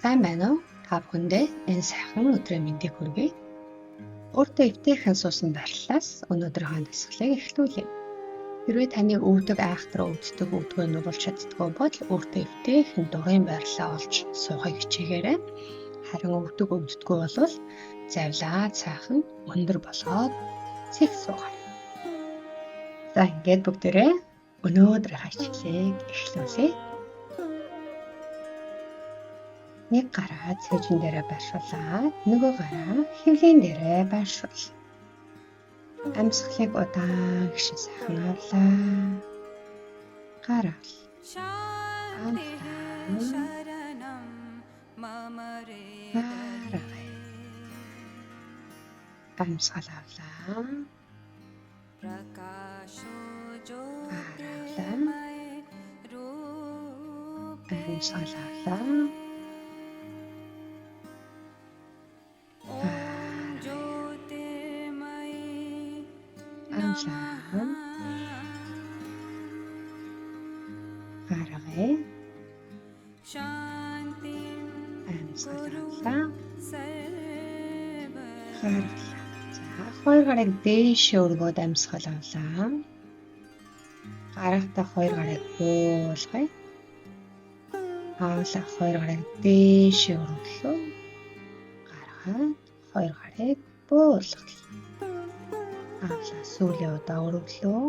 Сайн байна уу? Та бүхэндээ энэ сайхан өдрийн мэндийг хүргэе. Өөртөө өвтэйхэн суусан байрлалаас өнөөдрийнхөө дасгалыг эхлүүлье. Хэрвээ таны өвдөг айхтраа өвддөг өвдгөө нугалж чаддгүй бол өөртөө өвтэйхэн дурын байрлалаа олж суухыг хичээгээрэй. Харин өвдөг өвддөггүй бол завлаа цаахан өндөр болгоод цэг суугаарай. За ингээд бүгдээрээ өнөөдрийнхөө хичээлийг эхлүүлье. Нэг гараа цэжин дээрээ байршуулаад нөгөө гараа хэвлийн дээрээ байршуул. Амьсгалыг удаан гişin сайхан авлаа. Гараал. Амьсгал авлаа. Амьсгал авлаа. Гаргая. Амьсгалаа. Гаргалаа. За хоёр гарыг дээшээ өргөөд амьсгал авлаа. Гаргатаа хоёр гарыг буулгая. Авлаа хоёр гарыг дээшээ өргөлөө. Гаргаад хоёр гарыг буулгая. Авлаа сүүлийн удаа өргөлөө.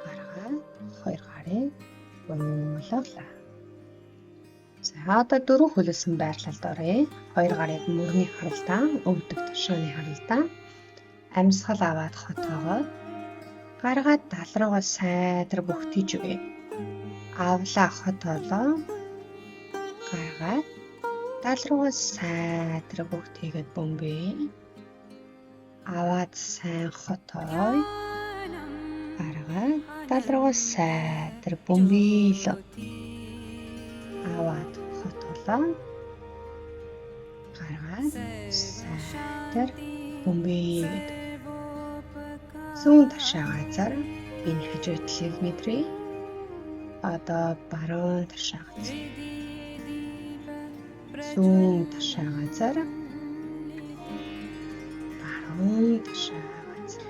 Гаргаад хоёр гарыг буулгалаа. За одоо дөрөв хөлөсөн байрлалд оръё. Хоёр гарыг мөрний харалдаа, өвдөг тушааны харалдаа амьсгал аваад хотоогоо гаргаад тал руугаа сайдар бүгтийж өгье. Авлаа хотоолоо. Гаргаад тал руугаа сайдар бүгтийгээд бөмбөе. Аваад сайн хотоой. Гаргаад тал руугаа сайдар бөмбөйлөө. Аваад хотоолоо. Гаргаад сайдар бөмбөйгээд. Зүүн ташаа газар энэ хажуудлыг мэдрээ. Одоо баруун ташаа газар. Зүүн ташаа газар. Баруун ташаа газар.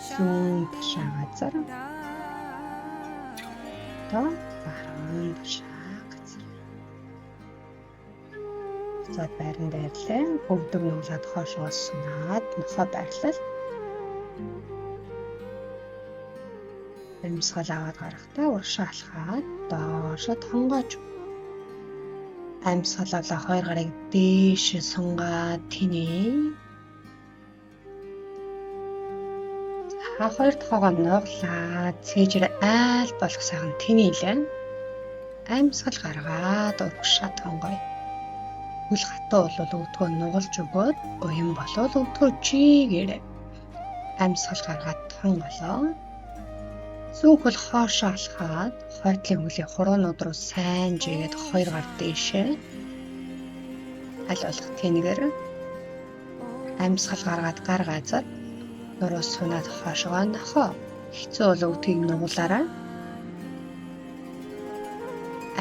Зүүн ташаа газар. Одоо баруун ташаа газар. За байран байрлаа. Өвдөг нуглаад хоошоо сунаад нохоо байрлал. Амьсгал аваад гарахтаа урагшаа алхаад доошо тонгооч. Амьсгалаа хоёр гарыг дээш сунгаад тэнэ. За хоёр тохоогоо нуглаа. Цээжээр айл болох сайхан тэнэлээ. Амьсгал гаргаад урагшаа тонгоё. Хөл хатуу бол өвдгөө нугалж өгөөд уян болол өвдгөө чигээрээ. Амьсгал гаргаад тонголоо. Зүүн хөл хоошоо алхаад хойтлын хөлийн хуруунууд руу сайн жигээд хоёр гар дээшээ аль болох тэнгээр амьсгал гаргаад гар газар нуруу сунаад хоошоо нохоо. Хэцүү бол өвдгийг нугуулаарай.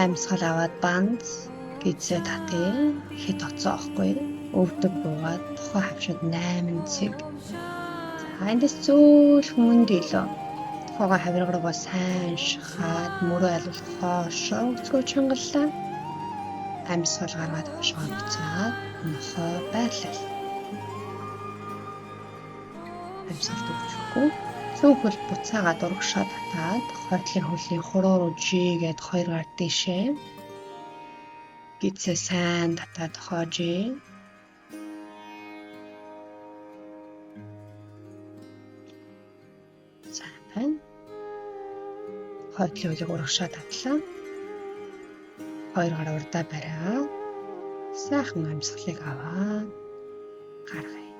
Амьсгал аваад банц гизээ татъя. Хэд оцоохгүй. Өвдөг буугаад тухай хавшид 8 цэг. За эндээс зөөл хүмүүнд илүү. Тухайгаа хавирга руугаа сайн шахаад мөрөө айлуулах хоошоо өцгөө чангаллаа. Амьсгал гаргаад хоошоо буцаад нохоо байрлал. Амьсгалд өвчөхгүй. Зүүн хөл буцаагаад урагшаа татаад хойтлын хөлийн хуруу руу жигээд хоёр гар дээшээ. Гизээ сайн татаад хоожээ. Сайн. Хойтлын хөлийг урагшаа татлаа. Хоёр гар урдаа бариа. Сайхан амьсгалыг аваад гаргая.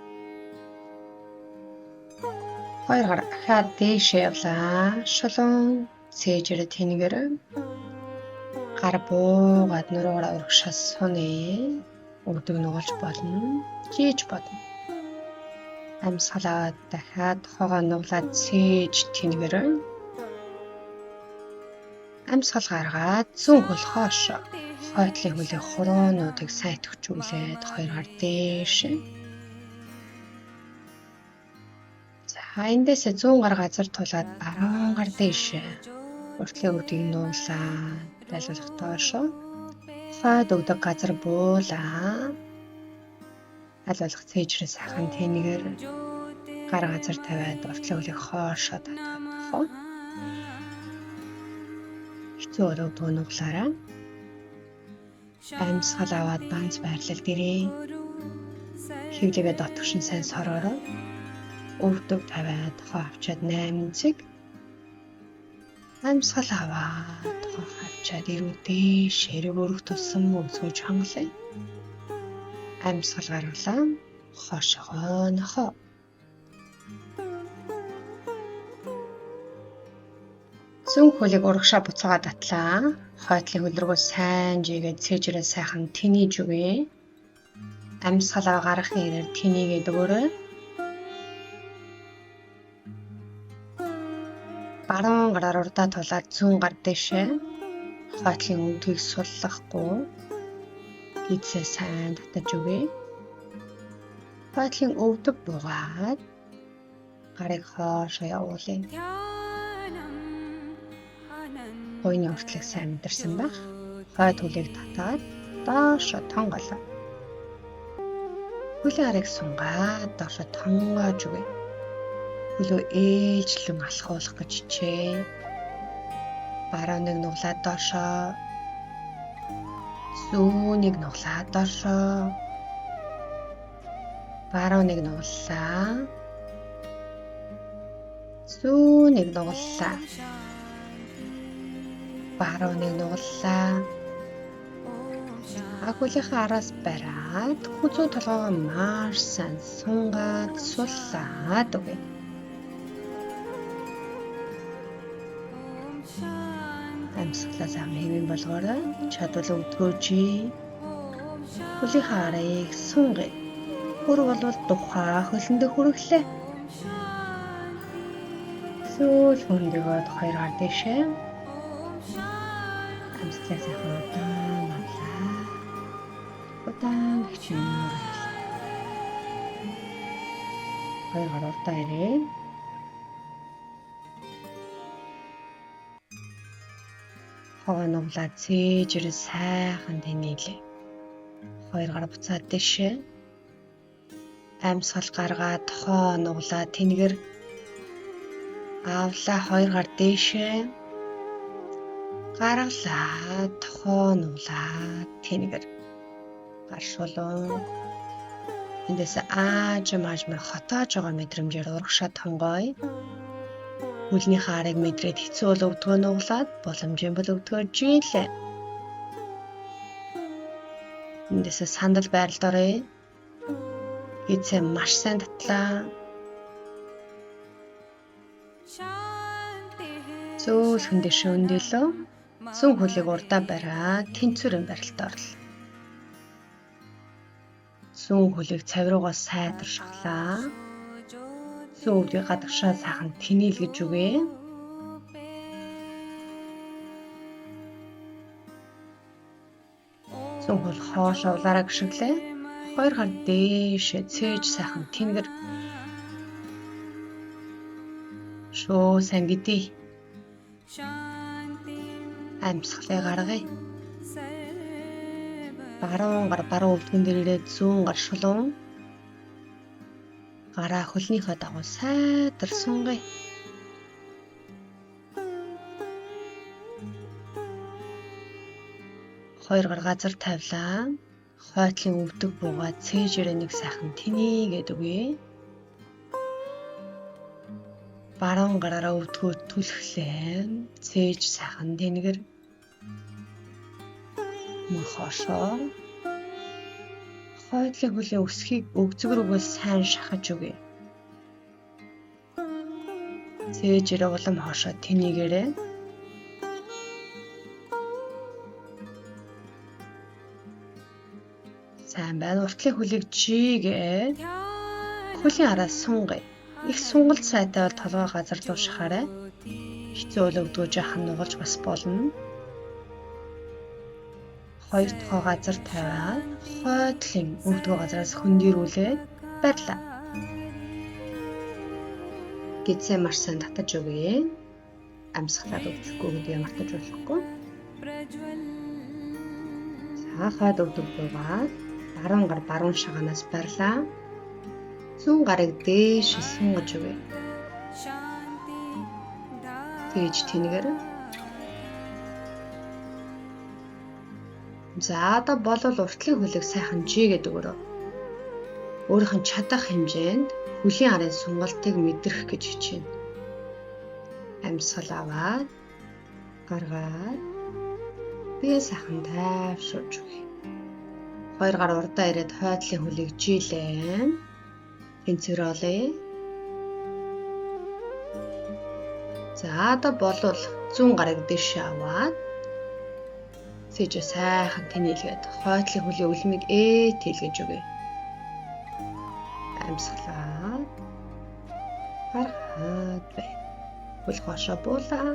Хоёр гар ахаад дээшээ явлаа. Шулуун цээжээр тэнгээр гар буугаад нуруугаар урагшаа суны. Өвдөг нугалж болно. Жийж болно. Амьсгал аваад дахиад хогоо нуглаад цээж тэнгэр. Амьсгал гаргаад зүүн хөл хоош. Хойтлын хөлийг хуруунуудыг сайн төвчүүлээд 2 гар дээш. За эндээс 100 гар газар тулаад 10 гар дээш. Уртлын үүдийг нуулаад байлуулах доош. Хойд өгдөг газар буулаа. Байлуулах цээжрээ сайхан тэнийгээр гар газар тавиад уртлын хөлийг хоошоо татах. Хэцүү өрөвдөө нуглаараа. Амьсгал аваад банз байрлал дээрээ. Хөвлөгөө дотгошин сайн сороороо. Өвдөг тавиад хоо авчаад 8 цэг. Амьсгал аваад хоо авчаад ирүүдээ ширэг өрөх тулсан өсгөж хангалаа. Амьсгал гаргалаа. Хоошоо нохоо. Зүүн хөлийг урагшаа буцаага татлаа. Хойтлын хөл рүү сайн жигээд цээжрээ сайхан тэнийж өгье. Амьсгалаа гаргахын ирээр тэнийгээд өгөөрэй. Баруун гараар урдаа тулаад зүүн гар дэшээ. Хойтлын өвдгийг суллахгүй. Гидсээ сайн татаж өгье. Хойтлын өвдөг буугаад гарыг хоошоо явуулъя. Хойны уртлыг сайн мэдэрсэн байх. Хойд хөлийг татаад доошо тонголоо. Хөлийн арыг сунгаад доошо тонгоож өгье. Хөлөө ээжлэн алхуулах гэж хичээ. Барууныг нуглаад доошо. Зүүнийг нуглаад доошо. Барууныг нуглаа. Зүүнийг нуглаа. Барууныг нуглаа. Хөлийнхээ араас бариад хүзүү толгоогоо маш сайн сунгаад суллаад өгье. Амьсгалаа сайн хэмээн болгоорой. Чадвал өвдгөөжий. Хөлийнхээ арыг сунгая. Хөрөг болвол тухай хөлөндөө хүрэглээ. Сүүл хөндөгөөд 2 гар дэшээ. Амьсгалаа сайхан удаан авлаа. Удаан хичээнээр. 2 гар урдаа ирээ. Хогоо нуглаад цээжрээ сайхан тэнийлээ. 2 гар буцаад дэшээ. Амьсгал гаргаад хоо нуглаад тэнийгэр авлаа 2 гар дээшээ. Гаргалаа хоо нуглаад тэнийгэр гаршуулсан. Эндээс аажмаар хотоож байгаа мэдрэмжээр урагшаа тонгоё. Хөлний хаарыг мэдрээд хэцүү бол өвдгөө нуглаад боломжийн бол өвдгөө жилээ. Эндээс сандал байралд оръё. Эцээ маш сайн татлаа. Зөөл хүндээ шөндөлөө. Зүүн хөлийг урдаа бариад тэнцвэрийн барилд орлоо. Зүүн хөлийг цав руугаа сайдар шахлаа. Зүүн өвдгийг гадагшаа сайхан тэнийлгэж өгье. Зүүн хөл хоошоо улаараа гიშгэлээ. 2 гар дээшээ цээж сайхан тэнгэр. Шөө сайн гэдээ. Амьсгалаа гаргая. Баруун гар баруун өвдгөн дээр ирээд зүүн гар шулуун. Гараа хөлнийхөө дагуу сайдар сунгая. Хоёр гар газар тавилаа. Хойтлын өвдөг буугаад цээжрээ нэг сайхан тэнийгээд өгье. Баруун гараараа өвдгөө түлхлээ. Цээж сайхан тэнгэр. Мөн хоошоо. Хойтлын хөлийн өсхийг өгзгөрөөгөө сайн шахаж өгье. Цээжрээ улам хоошоо тэнийгээрээ. Сайн байна. Уртлын хөлийг жигээ. Хөлийн араас сунгая. Их сунгалт сайтай бол толгой газар руу шахаарай. Хэцүү үйл өвдгөө жаахан нугалж бас болно. Хоёр дахь газар тавиад хойдлын өвдгөө газараас хөндөрүүлээд барьлаа. Гидсээ маш сайн татаж өгье. Амьсгалаад өвдлөхгүй гэдгийг мартаж болохгүй. Хаад өвдөг буугаад баруун гар баруун шагаанаас барьлаа. Зүүн гарыг дээш сунгаж өгье. Тэгж тэнгээр. За одоо болвол уртлын хөлийг сайхан жигээд өгөрөө. Өөрийнх нь чадах хэмжээнд хөлийн арын сунгалтыг мэдрэх гэж хичээнэ. Амьсгал аваад гаргаад бие сайхан тайвшруулж өгье. Хоёр гар урдаа ирээд хойдлын хөлийг жилээ. Тэнцвэрүүлээ. За одоо болвол зүүн гарыг дэш аваад сэж сайхан тэнэлгээд хойдлын хөлийн үлмийг тэлгэж өгье. Амьсгалаад гаргаад бай. Хөл хоошоо буулаа.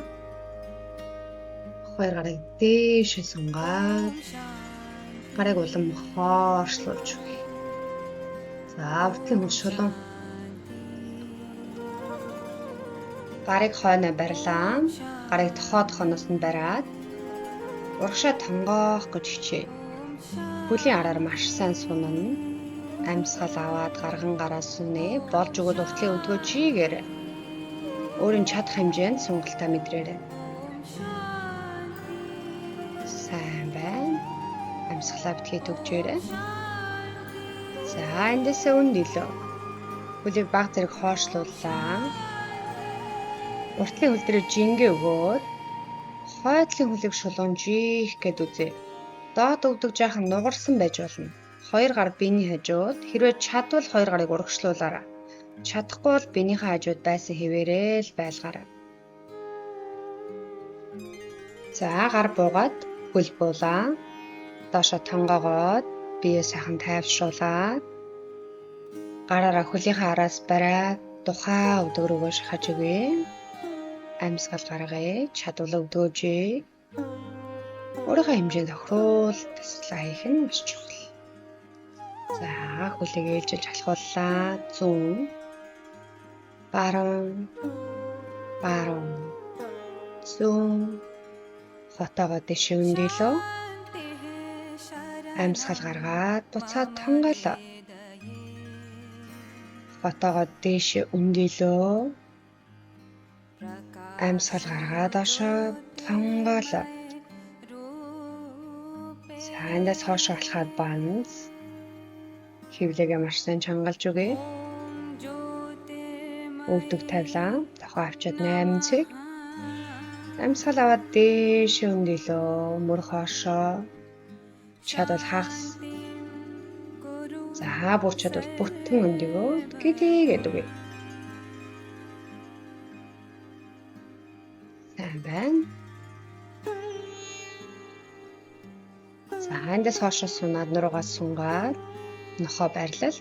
Хоёр гарыг дээш сунгаад гарыг улам хооршлуулж өгье. За уртлын хөл шулуун. Гарыг хойноо барьлаа. Гарыг тохоноос нь бариад урагшаа тонгоох гэж хичээе. Хөлийн араар маш сайн сунана. Амьсгал аваад гарган гараа сүнэ. Болж өгöd уртлын өвдгөө жигээр. Өөрийн чадах хэмжээнд сунгалтаа мэдрээрэй. Сайн байна. Амьсгалаа битгий төгжөөрэй. За эндээсээ өндөлөө. Хөлийг баг зэрэг хоошлууллаа. Уртлын хөл дээр жингээ өгөөд хойдлын хөлийг шулуун жиих гэд үзье. Доод өвдөг жаахан нугарсан байж болно. Хоёр гар биений хажууд хэрвээ чадвал хоёр гарыг урагшлуулаарай. Чадахгүй бол биенийхээ хажууд байсан хэвээрээ л байлгаарай. За гар буугаад хөл буулаа. Доошо тонгоогоод бие сайхан тайвшруулаад гараараа хөлийнхаа араас бариад тухай өвдөг рүүгээ шахаж өгье. Амьсгал гаргая. Чадвал өвдөөжээ. Өөрийнхөө хэмжээнд тохируул таслаа хийх нь маш чухал. За хөлийг ээлжиж халахууллаа. Зүүн баруун зүүн хотоогоо дэш өндөлөө. Амьсгал гаргаад буцаад тонгоолоо. Хотоогоо дэш өндөлөө. Амьсгал гаргаад доошоо тонгоолоо. Эндээс хоошоо алхаад банз. Хөвлөгээ маш сайн чангалж өгье. Өвдөг тавилаа. Тохоо авчаад 8 цэг. Амьсгал аваад дээш өндөлөө. Мөр хоошоо. Чадвал хагас. За бүр чадвал бүтэн өндөгөөд гэдгээд өгье. Сайн байна. За эндээс хоошоо сунаад нуруугаа сунгаад нохоо барилал.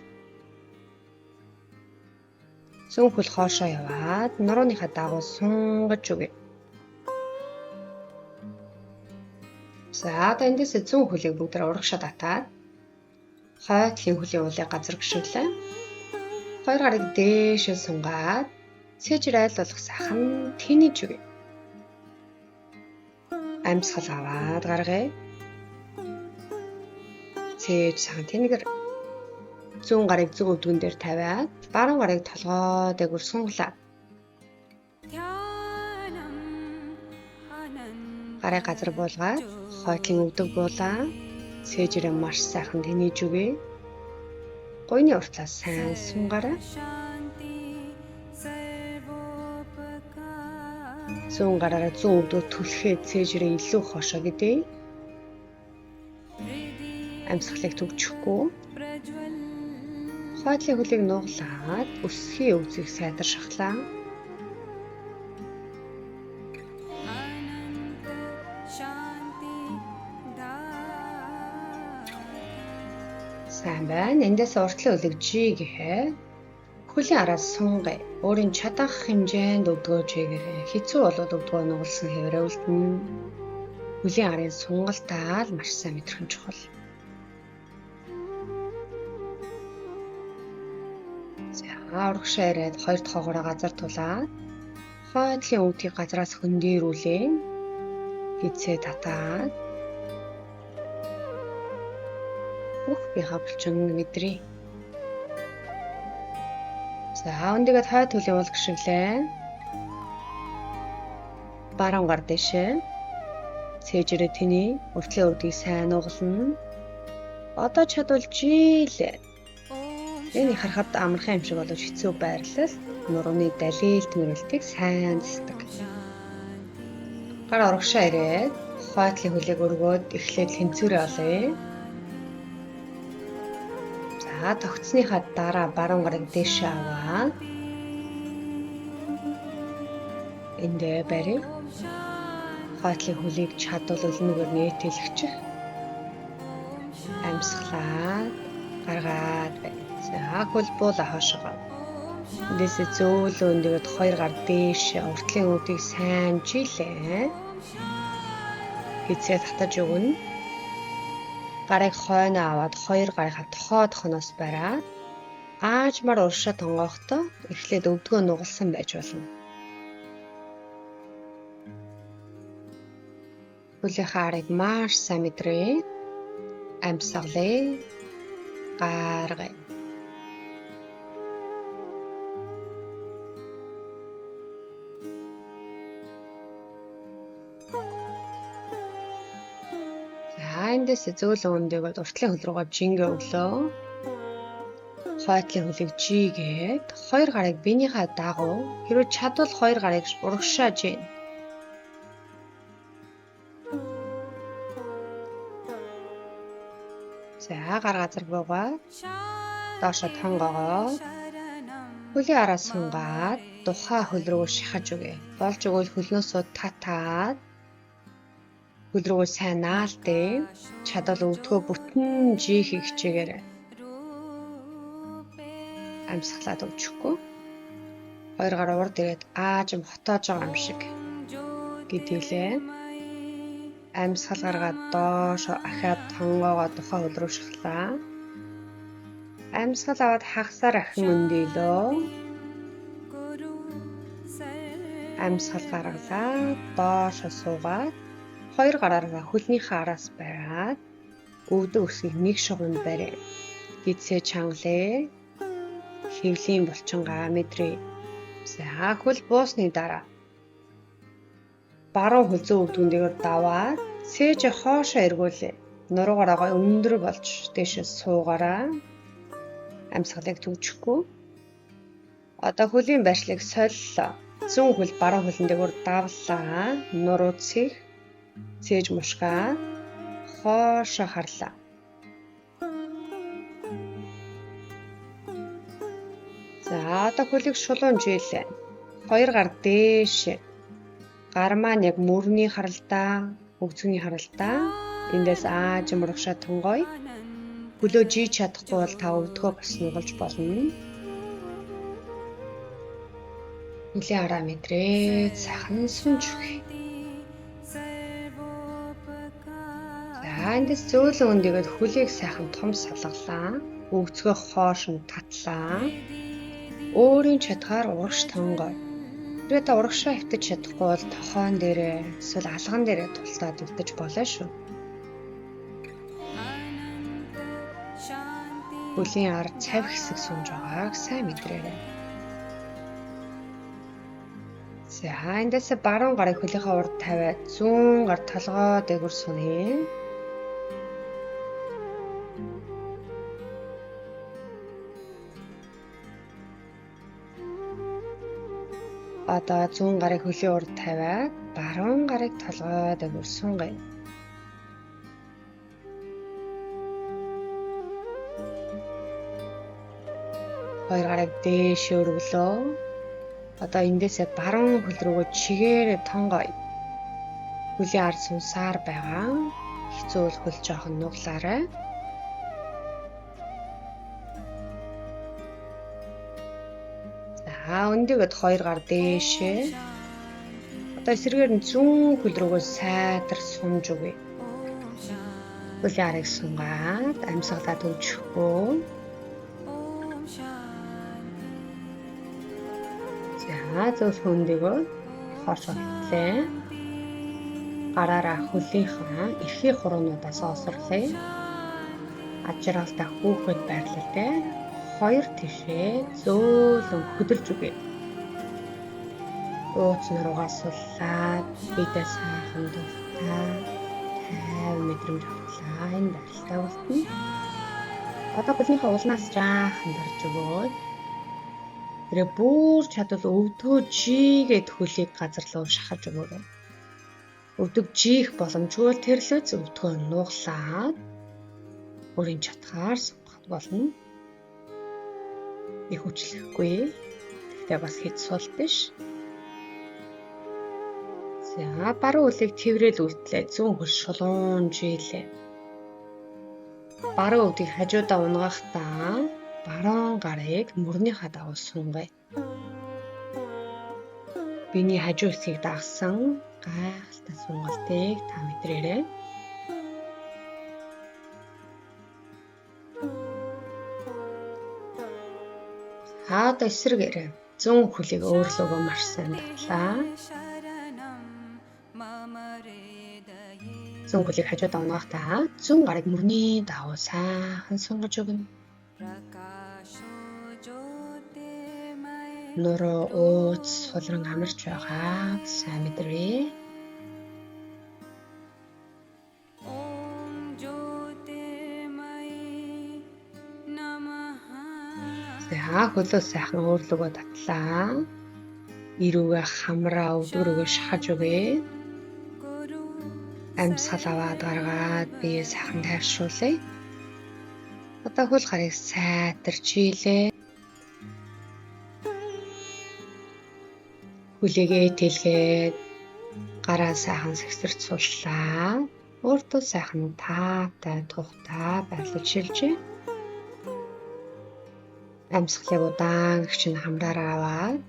Зүүн хөл хоошоо яваад нурууныхаа дагуу сунгаж өгье. За одоо эндээс зүүн хөлийг бүгдээр урагшаа татаад хойдлын хөлийн уулыг газар гიშүүлээ. Хоёр гарыг дээш сунгаад цэжир айлуулах сайхан тэнэж өгье. Амьсгал аваад гаргая. Цээж сайхан тэнэгэр. Зүүн гарыг зүүн өвдгөн дээр тавиад баруун гарыг толгой дээгүүр сунглаа. Гарыг газар буулгаад хойдлын өвдөг буулаа. Цээжрээ маш сайхан тэнэж өгье. Гойны уртлаас сайн сунгаарай. Зүүн гараараа зүүн өвдөг түлхээд цээжрээ илүү хошоо гэдэг. Амьсгалыг төгжихгүй. Хойдлын хөлийг нуглаад өсгийн өвзгийг сайдар шахлаа. Сайн байна. Эндээс уртлын хөлийг жи гэхэд Хөлийн араас сунгай. Өөрийн чадах хэмжээнд өвдгөөж хийгээрэй. Хэцүү болоод өвдгөө нугалсан хэвээрээ үлдэнэ. Хөлийн арын сунгалтаа л маш сайн мэдрэх нь чухал. За урагшаа ирээд хоёр дахь хоогоороо газар тулаад хойдлын өвдгийг газраас хөндөрүүлээ. Хицээ татаад бүх бие хавлчин мэдрээ. За өндөөгд хойд төлөв уул гიშгэлээ. Баруун гар дэшээ. Цээжрээ тэний өртлөө өвдгийг сайн нугална. Одоо чадвал жилээ. Энийг харахад амархан юм шиг боловч хэцүү байрлал нурууны далилт мөрөлтийг сайн зэсдэг. Гар урагшаа ирээд хойдлын хөлийг өргөөд эхлээд тэнцвэрээ олъё. За тогтсныхаа дараа баруун гарыг дээшээ аваад эндээ барив. Хойдлын хөлийг чадвал өлнөөр нээtэлэгчих. Амьсгалаад гаргаад байна. За хөл буула хашгаа. Эндээс зөөлөө өндөөгд хоёр гар дээшээ уртлын өвдгийг сайн жилээ. Хицээ татаж өгнө. Гарыг хойно аваад хоёр гарынхаа тохоноос бараад аажмаар уршаа тонгохдоо эхлээд өвдгөө нугалсан байж болно. Хөлийнхаа арыг маш сайн мэдрээ. Амьсгалээ. Гаргая. Эндээс зөөлөн өндөөгд уртлын хөл рүүгээ жингээ өглөө. Хойдлын хөлийг жигээд хоёр гарыг биенийхээ дагуу хэрвээ чадвал хоёр гарыг урагшаа жийн. За гар газар буугаад доошо тонгоогоо хөлийн араас сунгаад тухай хөл рүү шахаж өгье. Болж өгвөл хөлнөөсөө татаад хөл рүү сайн наалтээ. Чадвал өвдгөө бүтэн жийхийг хичээгээрэй. Амьсгалаад өвчихгүй. Хоёр гар урд ирээд аажим хотоож байгаа юм шиг гэдгэлээ. Амьсгал гаргаад доошо ахаад тонгоогоо тухай хөл рүү шахлаа. Амьсгал аваад хагасаар ахин өндөлөө. Амьсгал гаргалаа. Доошо суугаад хоёр гараараа хөлнийхээ араас бариад өвдөө өсгийг нэг шугамд барив. Гидсээ чангалээ. Хэвлийн булчингаа мэдрээ. За хөл буусны дараа баруун хөл зүүн өвдгөндөө даваад цээж хоошоо эргүүлээ. Нуруугаараа өндөр болж дээшээ суугаараа. Амьсгалыг төвчөхгүй. Одоо хөлийн барьшлыг солилоо. Зүүн хөл баруун хөлн дээр давлаа. Нуруу цэх цээж мушгаа хоошоо харлаа. За одоо хөлийг шулуун жилээ. Хоёр гар дээшээ. Гар маань яг мөрний харалдаа, өгзөний харалдаа. Эндээс аажим урагшаа тонгоё. Хөлөө жийж чадахгүй бол та өвдгөө бас нугалж болно. Хөлийн араа мэдрээ. Сайхан сүнж өгье. Эндээс зөөлөн өндөгөд хөлийг сайхан том салгалаа. Өгцгөө хоош нь татлаа. Өөрийн чадгаар урагш тонгоё. Хэрвээ та урагшаа хөвтөж чадахгүй бол тохоон дээрээ эсвэл алган дээрээ тултаад үлдэж болно шүү. Хөлийн ар цав хэсэг сунж байгааг сайн мэдрээрэй. За эндээс баруун гарыг хөлийнхаа урд тавиад зүүн гар толгой дээгүүр сунъя. Одоо зүүн гарыг хөлийн урд тавиад баруун гарыг толгой дээгүүр сунгая. Хоёр гарыг дээшээ өргөлөө. Одоо эндээсээ баруун хөл рүүгээ чигээрээ тонгоё. Хөлийн ард сунсаар байгаа. Хэцүү бол хөл жоохон нуглаарай. За өндөгөд 2 гар дээшээ. Одоо эсрэгээр нь зүүн хөл рүүгээ сайдар сунж өгье. Хөлийн арыг сунгаад амьсгалаа төвчхөө. За зөв хөндөгөө хоош орлоо. Гараараа хөлийнхаа эрхий хуруунуудаас осорлоо. Ажралтай хүүхэд байрлал дээр 2 тишээ зөөлөн хөдөлж өгье. Ууц нуруугаа суллаад бидээ сайхан дуртай 50 мэдрэмж автлаа. Энэ байралтай болно. Одоо хөлийнхаа уулнаас жаахан дарж өгөөд тэрэ бүр чадвал өвдгөө жигээд хөлийг газар руу шахаж өгөөрэй. Өвдөг жиих боломжгүй тэрлэц өвдгөө нуглаад өөрийн чатгаар сунгах болно. Их хүчлэхгүй. Тэгтээ бас хэд сул биш. За баруун үлийг тэврээл үлдлээ. Зүүн хөл шулуун жилээ. Баруун өвдгийг хажуудаа унгахдаа баруун гарыг мөрнийхаа дагуу сунгая. Биний хажуу хэсгийг дагсан гайхалтай сунгалтыг та мэдрээрэй. Одоо эсрэгээрээ зүүн хөлийг өөрлөгөө маш сайн батлаа. Зүүн хөлийг хажуудаа унгахдаа зүүн гарыг мөрний дагуу сайхан сунгаж өгнө. Нуруу ууц сулран амарч байгааг сайн мэдрээ. За хөлөө сайхан өөрлөгөө татлаа. Ирүүгээ хамраа өвдөг рүүгээ шахаж өгье. Амьсгал аваад гаргаад бие сайхан тайвшруулъя. Одоо хөл гарыг сайтарч хийлээ. Хөлийгээ тэлгээд гараа сайхан сэгсэрч сууллаа. Өөртөө сайхан таатай тухтай байрлаж шилжээ. Амьсгалыг удаан гिचн хамраараа аваад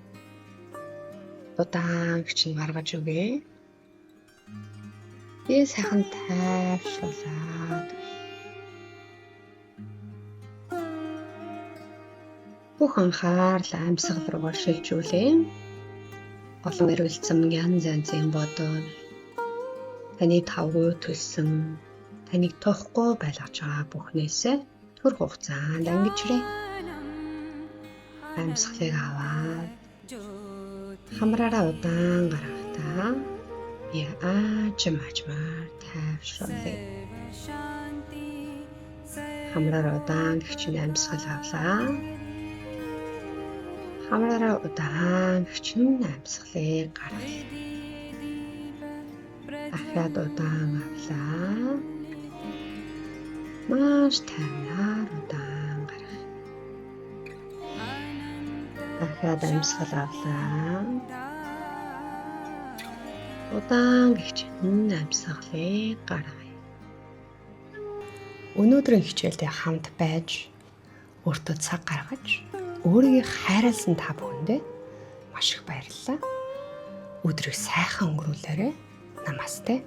удаан гिचн гаргаж өгье. Би сайхан тайвшруулаад бүх анхаарал амьсгал руу шилжүүлээ. Олон эргэлзсэн янз янзын бодол таны тавгүй төлсөн таныг тоохгүй байлгаж байгаа бүхнээсээ төр хугацаанд ангижрээ. Амьсгалыг аваад хамраараа удаан гаргахдаа би аажмаар тайвшруулъя. Хамраараа удаан гिचн амьсгал авлаа. Хамраараа удаан гिचн амьсгалыг гаргая. Ахаад удаан авлаа. Маш тайвнаар удаан гаргая. Ахаад амьсгал авлаа. Удаан гिचн амьсгалыг гаргая. Өнөөдрийн хичээлдээ хамт байж өөртөө цаг гаргаж өөрийгөө хайрлсан та бүхэндээ маш их баярлалаа. Өдрийг сайхан өнгөрүүлээрэй. Намасте.